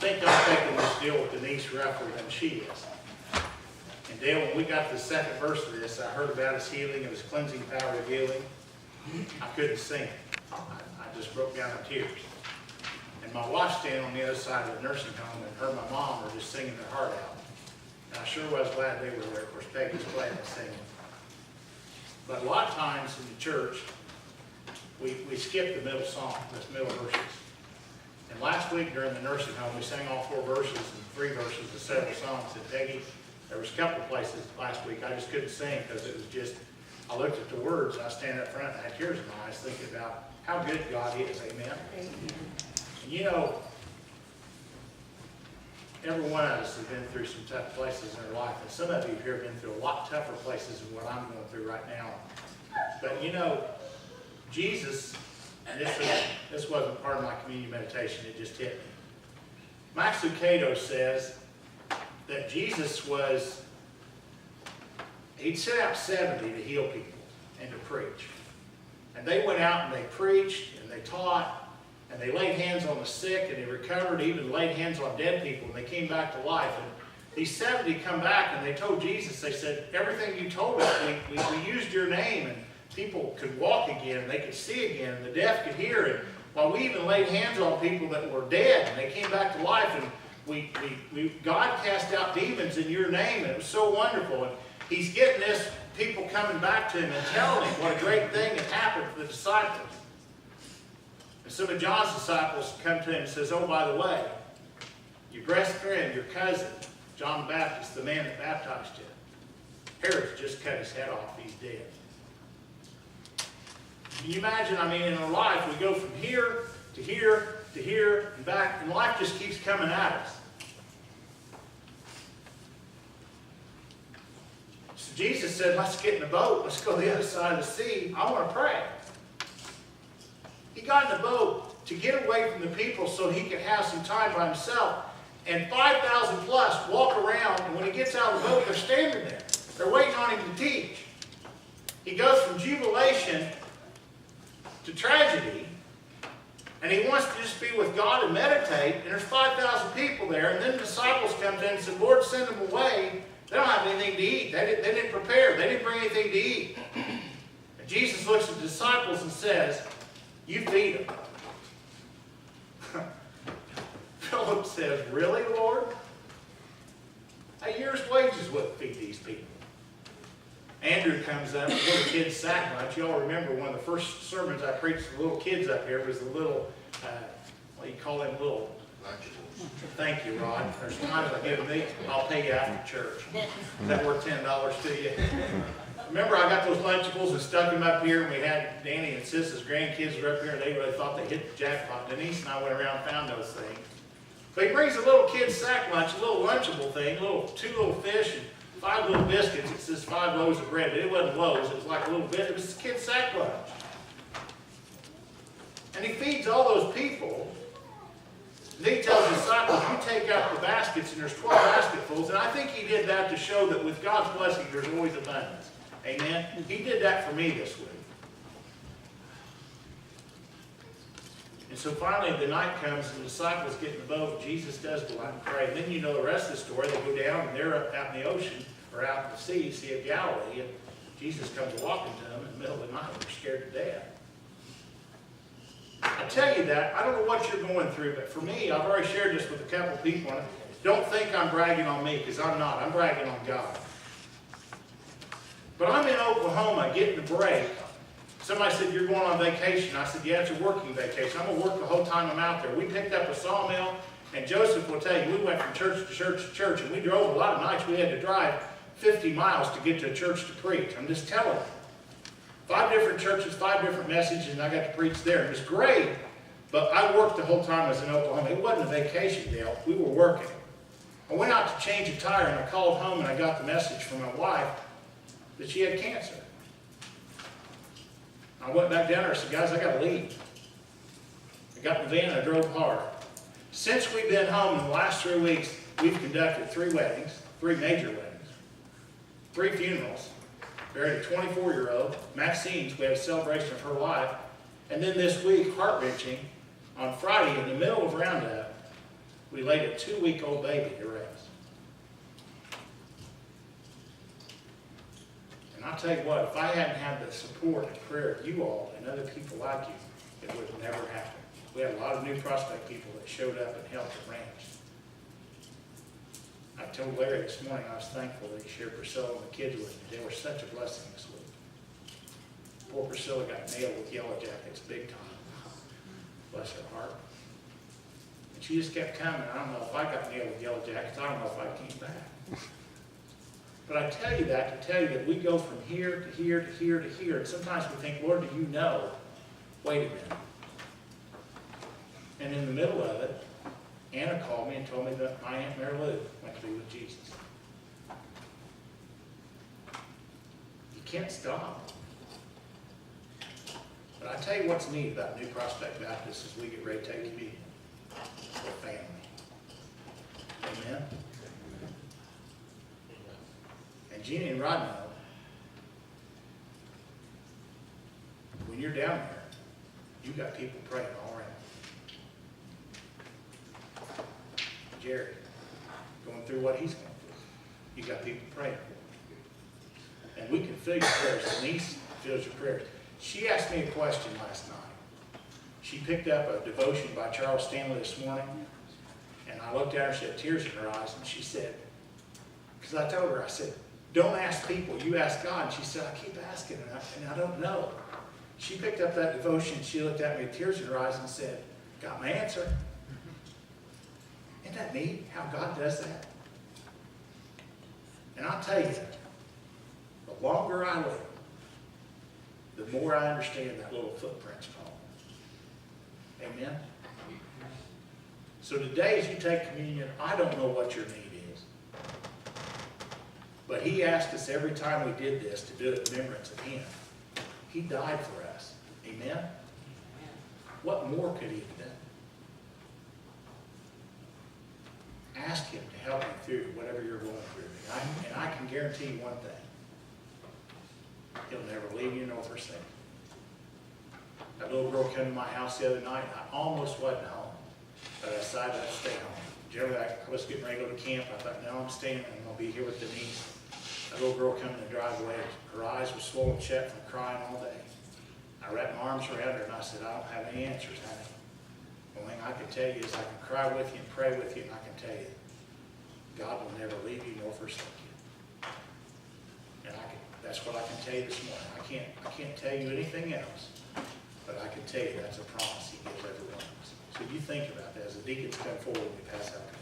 think I'm taking this deal with Denise rougher than she is. And Dale, when we got to the second verse of this, I heard about his healing and his cleansing power of healing. I couldn't sing it. I just broke down in tears. And my wife standing on the other side of the nursing home, and her and my mom were just singing their heart out. And I sure was glad they were there. Of course, Peggy was glad to sing. But a lot of times in the church, we skip the middle song, those middle verses. And last week during the nursing home, we sang all 4 verses and 3 verses of several songs. And Peggy, there was a couple of places last week I just couldn't sing because it was just, I looked at the words, and I stand up front and I had tears in my eyes thinking about how good God is. Amen. Amen. And you know, every one of us has been through some tough places in our life, and some of you here have been through a lot tougher places than what I'm going through right now. But you know, Jesus, and this wasn't part of my communion meditation, it just hit me. Max Lucado says that Jesus he'd set out 70 to heal people and to preach. And they went out and they preached and they taught and they laid hands on the sick and they recovered, even laid hands on dead people, and they came back to life. And these 70 come back and they told Jesus, they said, everything you told us, we used your name, and people could walk again and they could see again and the deaf could hear. And while we even laid hands on people that were dead and they came back to life, and God cast out demons in your name, and it was so wonderful. And he's getting this, people coming back to him and telling him what a great thing had happened for the disciples. And some of John's disciples come to him and says, oh, by the way, your best friend, your cousin, John the Baptist, the man that baptized you, Herod's just cut his head off. He's dead. Can you imagine, I mean, in our life, we go from here to here to here and back, and life just keeps coming at us. So Jesus said, let's get in the boat. Let's go to the other side of the sea. I want to pray. He got in the boat to get away from the people so he could have some time by himself. And 5,000 plus walk around, and when he gets out of the boat, they're standing there. They're waiting on him to teach. He goes from jubilation to tragedy, and he wants to just be with God and meditate, and there's 5,000 people there, and then the disciples come to him and said, Lord, send them away. They don't have anything to eat. They didn't prepare. They didn't bring anything to eat. And Jesus looks at the disciples and says, you feed them. Philip says, really, Lord? A year's wages wouldn't feed these people. Andrew comes up, little kid's sack lunch. You all remember one of the first sermons I preached to the little kids up here was the little, what do you call them, little Lunchables. Thank you, Rod. There's times I give me, I'll pay you after church. Is that worth $10 to you? Remember, I got those Lunchables and stuck them up here, and we had Danny and Sis's grandkids were up here, and they really thought they hit the jackpot. Denise and I went around and found those things. But he brings a little kid's sack lunch, a little Lunchable thing, two little fish and 5 little biscuits. It says 5 loaves of bread, but it wasn't loaves. It was like a little bit. It was a kid's sack lunch. And he feeds all those people. And then he tells the disciples, you take out the baskets, and there's 12 basketfuls. And I think he did that to show that with God's blessing, there's always abundance. Amen? He did that for me this week. And so finally the night comes and the disciples get in the boat. Jesus does go out and pray. And then you know the rest of the story. They go down and they're out in the ocean or out in the Sea of Galilee. And Jesus comes walking to them in the middle of the night. They're scared to death. I tell you that. I don't know what you're going through, but for me, I've already shared this with a couple of people. And don't think I'm bragging on me, because I'm not. I'm bragging on God. But I'm in Oklahoma getting a break. Somebody said, you're going on vacation. I said, yeah, it's a working vacation. I'm going to work the whole time I'm out there. We picked up a sawmill, and Joseph will tell you, we went from church to church to church, and we drove a lot of nights. We had to drive 50 miles to get to a church to preach. I'm just telling you. 5 different churches, 5 different messages, and I got to preach there. It was great, but I worked the whole time I was in Oklahoma. It wasn't a vacation, Dale. We were working. I went out to change a tire, and I called home, and I got the message from my wife that she had cancer. I went back down there and said, guys, I got to leave. I got in the van and I drove hard. Since we've been home in the last 3 weeks, we've conducted 3 weddings, 3 major weddings, 3 funerals, buried a 24-year-old, Maxine's, we had a celebration of her life, and then this week, heart-wrenching, on Friday in the middle of Roundup, We laid a 2-week-old baby to rest. And I'll tell you what, if I hadn't had the support and prayer of you all and other people like you, it would have never happened. We had a lot of new prospect people that showed up and helped the ranch. I told Larry this morning I was thankful that he shared Priscilla and the kids with me. They were such a blessing this week. Poor Priscilla got nailed with yellow jackets big time. Bless her heart. And she just kept coming. I don't know if I got nailed with yellow jackets. I don't know if I came back. But I tell you that to tell you that we go from here to here to here to here. And sometimes we think, Lord, do you know? Wait a minute. And in the middle of it, Anna called me and told me that my Aunt Mary Lou went to be with Jesus. You can't stop. But I tell you what's neat about New Prospect Baptist as we get ready to take communion. We're family. Amen? And Jeannie and Rod know, when you're down there, you've got people praying all around. Jerry, going through what he's going through. You got people praying for him. And we can feel your prayers. Denise feels your prayers. She asked me a question last night. She picked up a devotion by Charles Stanley this morning, and I looked at her, she had tears in her eyes, and she said, because I told her, I said, don't ask people, you ask God. And she said, I keep asking, and I don't know. She picked up that devotion, she looked at me with tears in her eyes and said, got my answer. Isn't that neat how God does that? And I'll tell you, the longer I live, the more I understand that little footprints call. Amen? So today as you take communion, I don't know what your need is. But he asked us every time we did this to do it in remembrance of him. He died for us. Amen? What more could he have done? Ask him to help you through whatever you're going through. And I can guarantee you one thing. He'll never leave you nor forsake you. That little girl came to my house the other night. I almost wasn't home, but I decided I'd stay home. Generally, I was getting ready to go to camp. I thought, no, I'm staying. I'm going to be here with Denise. That little girl come in the driveway. Her eyes were swollen shut from crying all day. I wrapped my arms around her and I said, I don't have any answers, honey. The only thing I can tell you is I can cry with you and pray with you, and I can tell you, God will never leave you nor forsake you. And that's what I can tell you this morning. I can't tell you anything else, but I can tell you that's a promise he gives every one of us. So you think about that as the deacons come forward and we pass out.